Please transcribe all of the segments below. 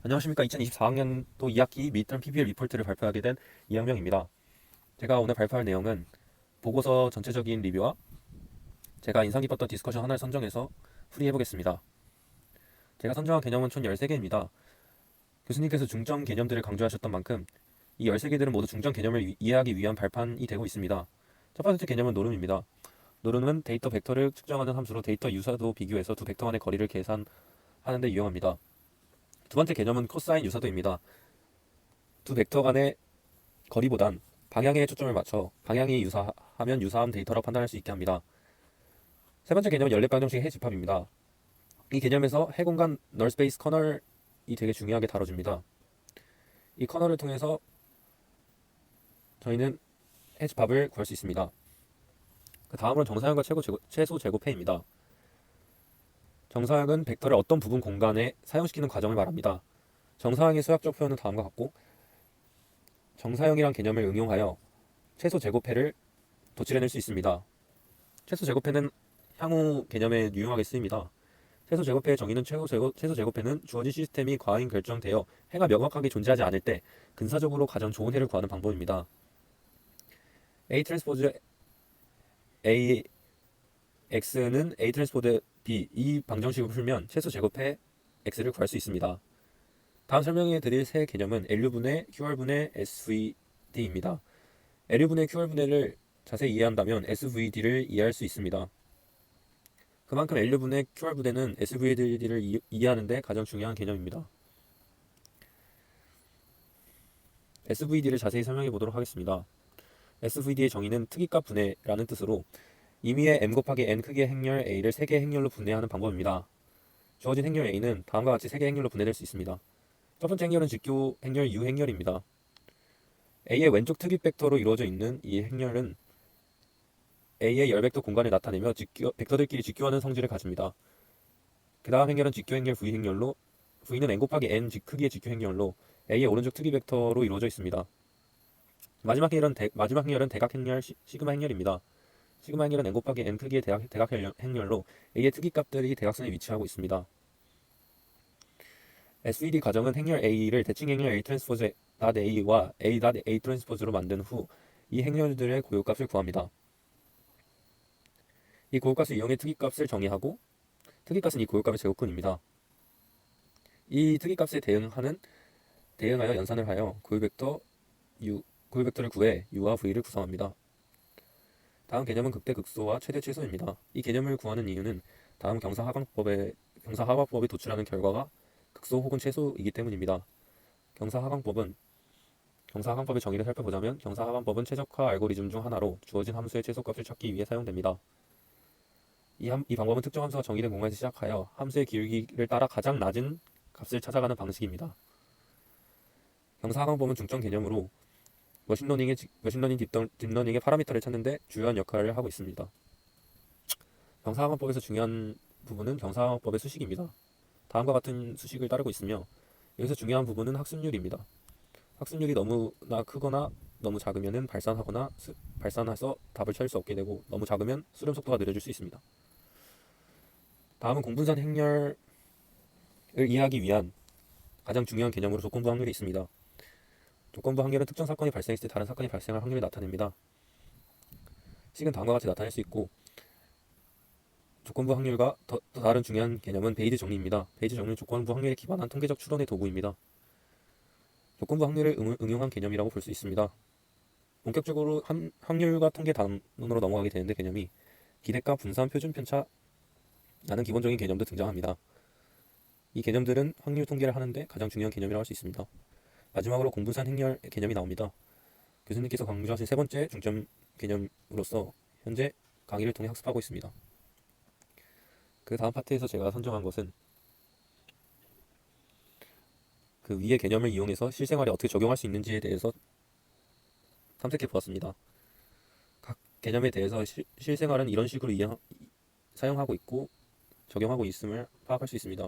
안녕하십니까. 2024학년도 2학기 미드텀 PBL 리포트를 발표하게 된 이영명입니다. 제가 오늘 발표할 내용은 보고서 전체적인 리뷰와 제가 인상 깊었던 디스커션 하나를 선정해서 풀이해보겠습니다. 제가 선정한 개념은 총 13개입니다. 교수님께서 중점 개념들을 강조하셨던 만큼 이 13개들은 모두 중점 개념을 이해하기 위한 발판이 되고 있습니다. 첫 번째 개념은 노름입니다. 노름은 데이터 벡터를 측정하는 함수로 데이터 유사도 비교해서 두 벡터 간의 거리를 계산하는 데 유용합니다. 두 번째 개념은 코사인 유사도입니다. 두 벡터 간의 거리보단 방향에 초점을 맞춰 방향이 유사하면 유사한 데이터라 판단할 수 있게 합니다. 세 번째 개념은 연립 방정식의 해집합입니다. 이 개념에서 해공간 널스페이스 커널이 되게 중요하게 다뤄집니다. 이 커널을 통해서 저희는 해집합을 구할 수 있습니다. 그 다음으로 정사형과 최소 제곱해입니다. 정사형은 벡터를 어떤 부분 공간에 사용시키는 과정을 말합니다. 정사형의 수학적 표현은 다음과 같고 정사형이란 개념을 응용하여 최소 제곱해를 도출해낼 수 있습니다. 최소 제곱해는 향후 개념에 유용하게 쓰입니다. 최소 제곱해의 정의는 최소 제곱해는 주어진 시스템이 과잉 결정되어 해가 명확하게 존재하지 않을 때 근사적으로 가장 좋은 해를 구하는 방법입니다. A 트랜스포즈 A X는 A 트랜스포즈 B 이 방정식을 풀면 최소 제곱해 X를 구할 수 있습니다. 다음 설명해 드릴 세 개념은 LU분의 QR분의 SVD입니다. LU분의 QR분해를 자세히 이해한다면 SVD를 이해할 수 있습니다. 그만큼 LU분의 QR분해는 SVD를 이해하는 데 가장 중요한 개념입니다. SVD를 자세히 설명해 보도록 하겠습니다. SVD의 정의는 특이값 분해라는 뜻으로 임의의 m 곱하기 n 크기의 행렬 A를 3개의 행렬로 분해하는 방법입니다. 주어진 행렬 A는 다음과 같이 3개의 행렬로 분해될 수 있습니다. 첫 번째 행렬은 직교 행렬 U 행렬입니다. A의 왼쪽 특이 벡터로 이루어져 있는 이 행렬은 A의 열벡터 공간을 나타내며 벡터들끼리 직교하는 성질을 가집니다. 그 다음 행렬은 직교 행렬 V 행렬로 V는 n 곱하기 n 크기의 직교 행렬로 A의 오른쪽 특이 벡터로 이루어져 있습니다. 마지막 행렬은 대각 행렬 시그마 행렬입니다. 시그마 행렬은 n 곱하기 n 크기의 대각 행렬로 A의 특이 값들이 대각선에 위치하고 있습니다. SVD 과정은 행렬 A를 대칭 행렬 A 트랜스포즈 A와 A 트랜스포즈로 만든 후 이 행렬들의 고유값을 구합니다. 이 고유값을 이용해 특이값을 정의하고 특이값은 이 고유값의 제곱근입니다. 이 특이값에 대응하여 연산을 하여 고유벡터를 구해 U와 V를 구성합니다. 다음 개념은 극대 극소와 최대 최소입니다. 이 개념을 구하는 이유는 다음 경사하강법에 도출하는 결과가 극소 혹은 최소이기 때문입니다. 경사하강법의 정의를 살펴보자면 경사하강법은 최적화 알고리즘 중 하나로 주어진 함수의 최소값을 찾기 위해 사용됩니다. 이 방법은 특정 함수가 정의된 공간에서 시작하여 함수의 기울기를 따라 가장 낮은 값을 찾아가는 방식입니다. 경사하강법은 중점 개념으로 머신러닝 딥러닝의 파라미터를 찾는 데 주요한 역할을 하고 있습니다. 경사하강법에서 중요한 부분은 경사하강법의 수식입니다. 다음과 같은 수식을 따르고 있으며 여기서 중요한 부분은 학습률입니다. 학습률이 너무나 크거나 너무 작으면 발산해서 답을 찾을 수 없게 되고 너무 작으면 수렴 속도가 느려질 수 있습니다. 다음은 공분산 행렬을 이해하기 위한 가장 중요한 개념으로 조건부 확률이 있습니다. 조건부 확률은 특정 사건이 발생했을 때 다른 사건이 발생할 확률을 나타냅니다. 식은 다음과 같이 나타낼 수 있고 조건부 확률과 더 다른 중요한 개념은 베이즈 정리입니다. 베이즈 정리는 조건부 확률에 기반한 통계적 추론의 도구입니다. 조건부 확률을 응용한 개념이라고 볼 수 있습니다. 본격적으로 확률과 통계 단원으로 넘어가게 되는데 개념이 기대값, 분산, 표준 편차라는 기본적인 개념도 등장합니다. 이 개념들은 확률 통계를 하는데 가장 중요한 개념이라고 할 수 있습니다. 마지막으로 공분산 행렬 개념이 나옵니다. 교수님께서 강조하신 세 번째 중점 개념으로서 현재 강의를 통해 학습하고 있습니다. 그 다음 파트에서 제가 선정한 것은 그 위의 개념을 이용해서 실생활에 어떻게 적용할 수 있는지에 대해서 탐색해 보았습니다. 각 개념에 대해서 실생활은 이런 식으로 사용하고 있고 적용하고 있음을 파악할 수 있습니다.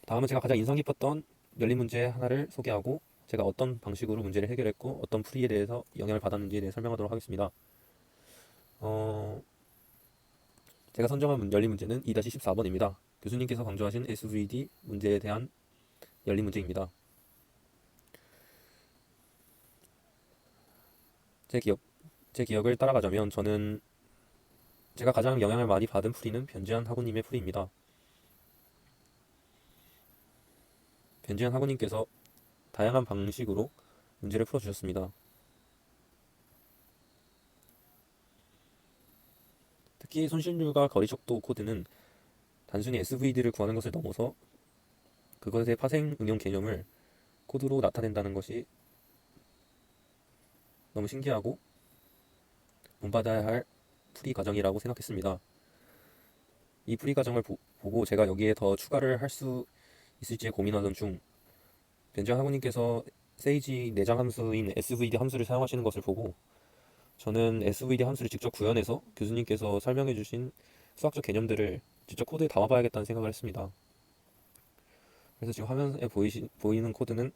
다음은 제가 가장 인상 깊었던 열린 문제 하나를 소개하고 제가 어떤 방식으로 문제를 해결했고 어떤 풀이에 대해서 영향을 받았는지에 대해 설명하도록 하겠습니다. 제가 선정한 열린 문제는 2-14번입니다. 교수님께서 강조하신 SVD 문제에 대한 열린 문제입니다. 제 기억을 따라가자면 제가 가장 영향을 많이 받은 풀이는 변지한 학우님의 풀이입니다. 변지한 학우님께서 다양한 방식으로 문제를 풀어주셨습니다. 특히 손실률과 거리적도 코드는 단순히 SVD를 구하는 것을 넘어서 그것의 파생 응용 개념을 코드로 나타낸다는 것이 너무 신기하고 본받아야 할 풀이 과정이라고 생각했습니다. 이 풀이 과정을 보고 제가 여기에 더 추가를 할 수 있을지 고민하던 중 변지한 학우님께서 세이지 내장 함수인 SVD 함수를 사용하시는 것을 보고 저는 SVD 함수를 직접 구현해서 교수님께서 설명해 주신 수학적 개념들을 직접 코드에 담아봐야겠다는 생각을 했습니다. 그래서 지금 화면에 보이는 코드는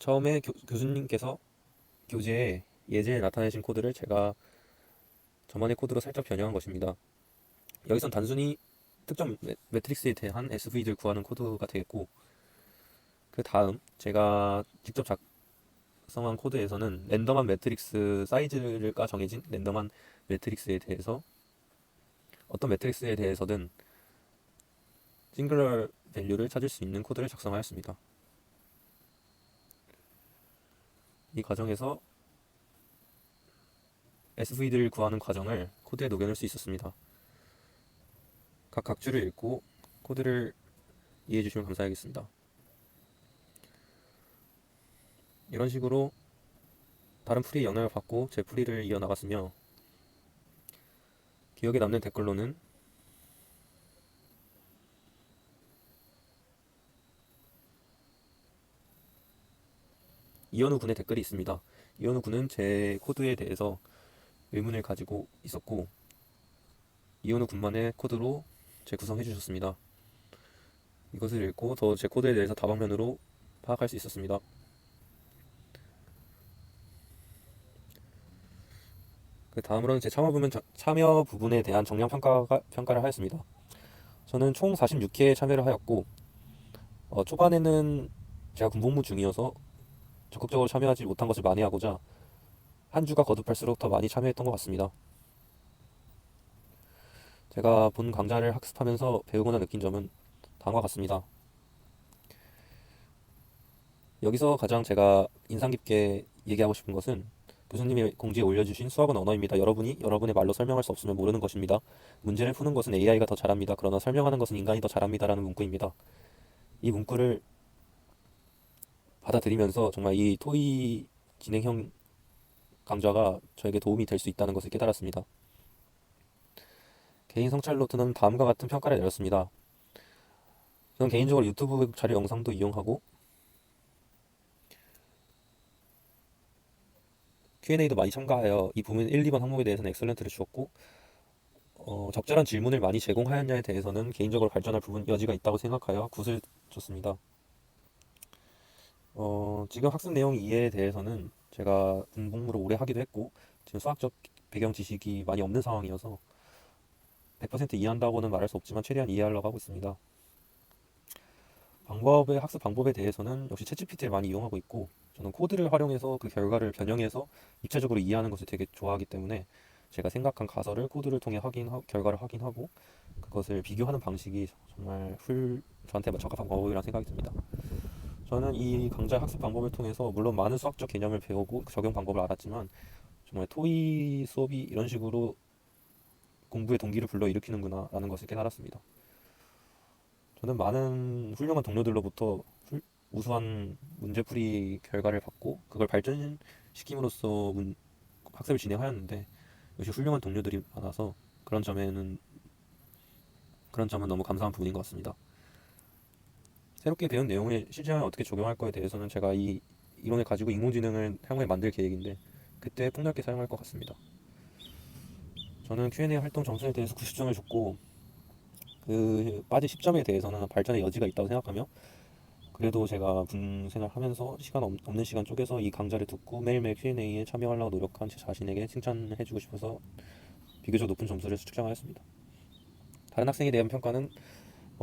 처음에 교수님께서 교재에 예제에 나타내신 코드를 제가 저만의 코드로 살짝 변형한 것입니다. 여기선 단순히 특정 매트릭스에 대한 SVD를 구하는 코드가 되겠고, 그 다음 제가 직접 작성한 코드에서는 랜덤한 매트릭스 사이즈가 정해진 랜덤한 매트릭스에 대해서 어떤 매트릭스에 대해서든 싱글러 밸류를 찾을 수 있는 코드를 작성하였습니다. 이 과정에서 SVD를 구하는 과정을 코드에 녹여낼 수 있었습니다. 각 각주를 읽고 코드를 이해해 주시면 감사하겠습니다. 이런 식으로 다른 풀이의 영향을 받고 제 풀이를 이어나갔으며, 기억에 남는 댓글로는 이현우 군의 댓글이 있습니다. 이현우 군은 제 코드에 대해서 의문을 가지고 있었고 이현우 군만의 코드로 재구성해 주셨습니다. 이것을 읽고 더 제 코드에 대해서 다방면으로 파악할 수 있었습니다. 그 다음으로는 제 참여 부분에 대한 정량 평가를 하였습니다. 저는 총 46회에 참여를 하였고 초반에는 제가 군복무 중이어서 적극적으로 참여하지 못한 것을 만회하고자 한 주가 거듭할수록 더 많이 참여했던 것 같습니다. 제가 본 강좌를 학습하면서 배우거나 느낀 점은 다음과 같습니다. 여기서 가장 제가 인상 깊게 얘기하고 싶은 것은 교수님이 공지에 올려주신 수학은 언어입니다. 여러분이 여러분의 말로 설명할 수 없으면 모르는 것입니다. 문제를 푸는 것은 AI가 더 잘합니다. 그러나 설명하는 것은 인간이 더 잘합니다라는 문구입니다. 이 문구를 받아들이면서 정말 이 토의 진행형 강좌가 저에게 도움이 될 수 있다는 것을 깨달았습니다. 개인 성찰 노트는 다음과 같은 평가를 내렸습니다. 저는 개인적으로 유튜브 자료 영상도 이용하고 Q&A도 많이 참가하여 이 부문 1, 2번 항목에 대해서는 엑셀런트를 주었고 적절한 질문을 많이 제공하였냐에 대해서는 개인적으로 발전할 부분 여지가 있다고 생각하여 굿을 줬습니다. 지금 학습 내용 이해에 대해서는 제가 군복무를 오래 하기도 했고 지금 수학적 배경 지식이 많이 없는 상황이어서 100% 이해한다고는 말할 수 없지만 최대한 이해하려고 하고 있습니다. 학습 방법에 대해서는 역시 챗GPT를 많이 이용하고 있고 저는 코드를 활용해서 그 결과를 변형해서 입체적으로 이해하는 것을 되게 좋아하기 때문에 제가 생각한 가설을 코드를 통해 결과를 확인하고 그것을 비교하는 방식이 정말 저한테 적합한 방법이라는 생각이 듭니다. 저는 이 강좌 학습 방법을 통해서 물론 많은 수학적 개념을 배우고 적용 방법을 알았지만 정말 토의 수업이 이런 식으로 공부의 동기를 불러일으키는구나 라는 것을 깨달았습니다. 저는 많은 훌륭한 동료들로부터 우수한 문제풀이 결과를 받고 그걸 발전시킴으로써 학습을 진행하였는데 역시 훌륭한 동료들이 많아서 그런 점은 너무 감사한 부분인 것 같습니다. 새롭게 배운 내용을 실생활에 어떻게 적용할 거에 대해서는 제가 이 이론을 가지고 인공지능을 향후에 만들 계획인데 그때 폭넓게 사용할 것 같습니다. 저는 Q&A 활동 점수에 대해서 90점을 줬고 그 빠진 10점에 대해서는 발전의 여지가 있다고 생각하며 그래도 제가 군 생활하면서 없는 시간 쪼개서 이 강좌를 듣고 매일매일 Q&A에 참여하려고 노력한 제 자신에게 칭찬해주고 싶어서 비교적 높은 점수를 측정하였습니다. 다른 학생에 대한 평가는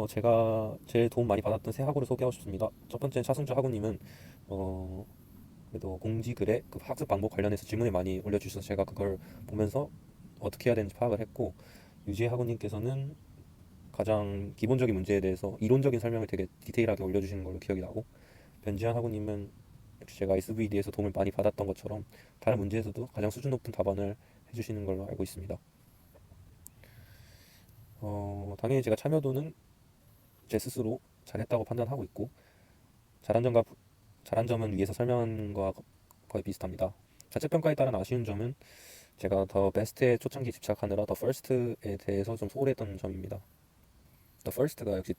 제가 제일 도움 많이 받았던 세 학우를 소개하고 싶습니다. 첫 번째는 차승주 학우님은 어, 그래도 공지글에 그 학습 방법 관련해서 질문을 많이 올려주셔서 제가 그걸 보면서 어떻게 해야 되는지 파악을 했고, 유지혜 학우님께서는 가장 기본적인 문제에 대해서 이론적인 설명을 되게 디테일하게 올려주시는 걸로 기억이 나고, 변지한 학우님은 역시 제가 SVD에서 도움을 많이 받았던 것처럼 다른 문제에서도 가장 수준 높은 답안을 해주시는 걸로 알고 있습니다. 당연히 제가 참여도는 제 스스로 잘했다고 판단하고 있고, 잘한 점과 잘한 점은 위에서 설명한 것과 거의 비슷합니다. 자체 평가에 따른 아쉬운 점은 제가 더 베스트에 초창기 집착하느라 더 퍼스트에 대해서 좀 소홀했던 점입니다. 더 퍼스트가 역시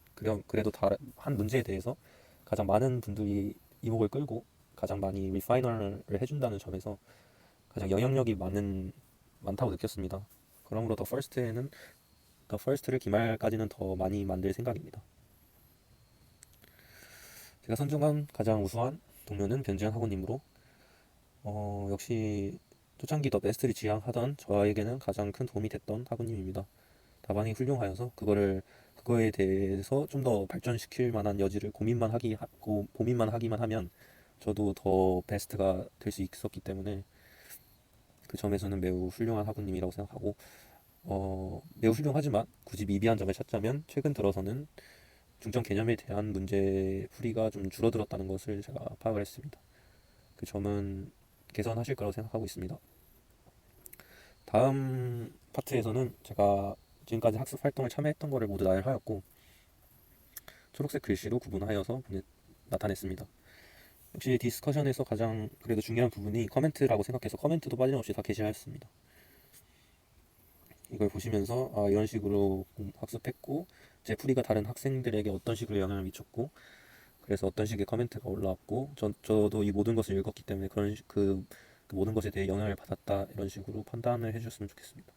그래도 한 문제에 대해서 가장 많은 분들이 이목을 끌고 가장 많이 리파이너를 해준다는 점에서 가장 영향력이 많다고 느꼈습니다. 그러므로 더 퍼스트를 기말까지는 더 많이 만들 생각입니다. 제가 선정한 가장 우수한 동료는 변지현 학우님으로, 역시 초창기 더 베스트를 지향하던 저에게는 가장 큰 도움이 됐던 학우님입니다. 답안이 훌륭하여서 그거에 대해서 좀 더 발전시킬 만한 여지를 고민만 하기만 하면 저도 더 베스트가 될 수 있었기 때문에 그 점에서는 매우 훌륭한 학우님이라고 생각하고, 매우 훌륭하지만 굳이 미비한 점을 찾자면 최근 들어서는 중점 개념에 대한 문제 풀이가 좀 줄어들었다는 것을 제가 파악을 했습니다. 그 점은 개선하실 거라고 생각하고 있습니다. 다음 파트에서는 제가 지금까지 학습 활동을 참여했던 것을 모두 나열하였고, 초록색 글씨로 구분하여서 나타냈습니다. 역시 디스커션에서 가장 그래도 중요한 부분이 커멘트라고 생각해서 커멘트도 빠짐없이 다 게시하였습니다. 이걸 보시면서 이런 식으로 학습했고, 제 풀이가 다른 학생들에게 어떤 식으로 영향을 미쳤고, 그래서 어떤 식의 커멘트가 올라왔고, 저도 이 모든 것을 읽었기 때문에 그 모든 것에 대해 영향을 받았다, 이런 식으로 판단을 해주셨으면 좋겠습니다.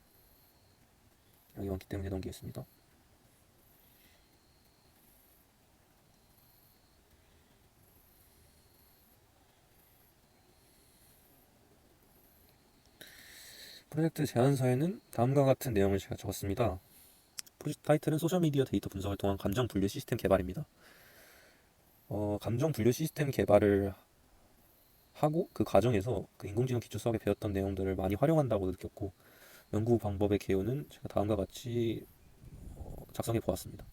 양이 많기 때문에 넘기겠습니다. 프로젝트 제안서에는 다음과 같은 내용을 제가 적었습니다. 프로젝트 타이틀은 소셜미디어 데이터 분석을 통한 감정 분류 시스템 개발입니다. 감정 분류 시스템 개발을 하고 그 과정에서 그 인공지능 기초 수학에 배웠던 내용들을 많이 활용한다고 느꼈고, 연구 방법의 개요는 제가 다음과 같이 작성해 보았습니다.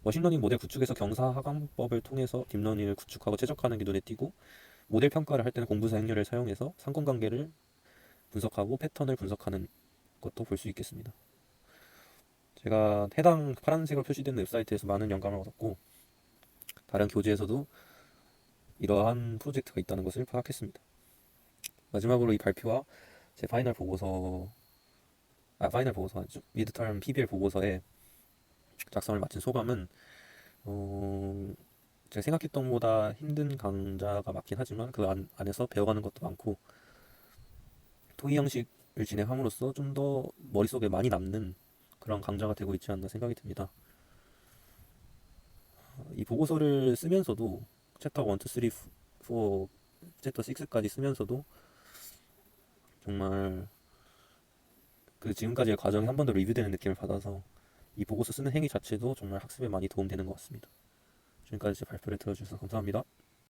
머신러닝 모델 구축에서 경사하강법을 통해서 딥러닝을 구축하고 최적화하는 게 눈에 띄고, 모델 평가를 할 때는 공부사 행렬을 사용해서 상관관계를 분석하고 패턴을 분석하는 것도 볼 수 있겠습니다. 제가 해당 파란색으로 표시된 웹사이트에서 많은 영감을 얻었고, 다른 교재에서도 이러한 프로젝트가 있다는 것을 파악했습니다. 마지막으로 이 발표와 제 파이널 보고서 아니죠, 미드터m PBL 보고서의 작성을 마친 소감은, 제가 생각했던 것보다 힘든 강좌가 맞긴 하지만 그 안에서 배워가는 것도 많고, 토의 형식을 진행함으로써 좀 더 머릿속에 많이 남는 그런 강좌가 되고 있지 않나 생각이 듭니다. 이 보고서를 쓰면서도 챕터 1, 2, 3, 4, 챕터 6까지 쓰면서도 정말 그 지금까지의 과정이 한 번 더 리뷰되는 느낌을 받아서 이 보고서 쓰는 행위 자체도 정말 학습에 많이 도움되는 것 같습니다. 지금까지 제 발표를 들어주셔서 감사합니다.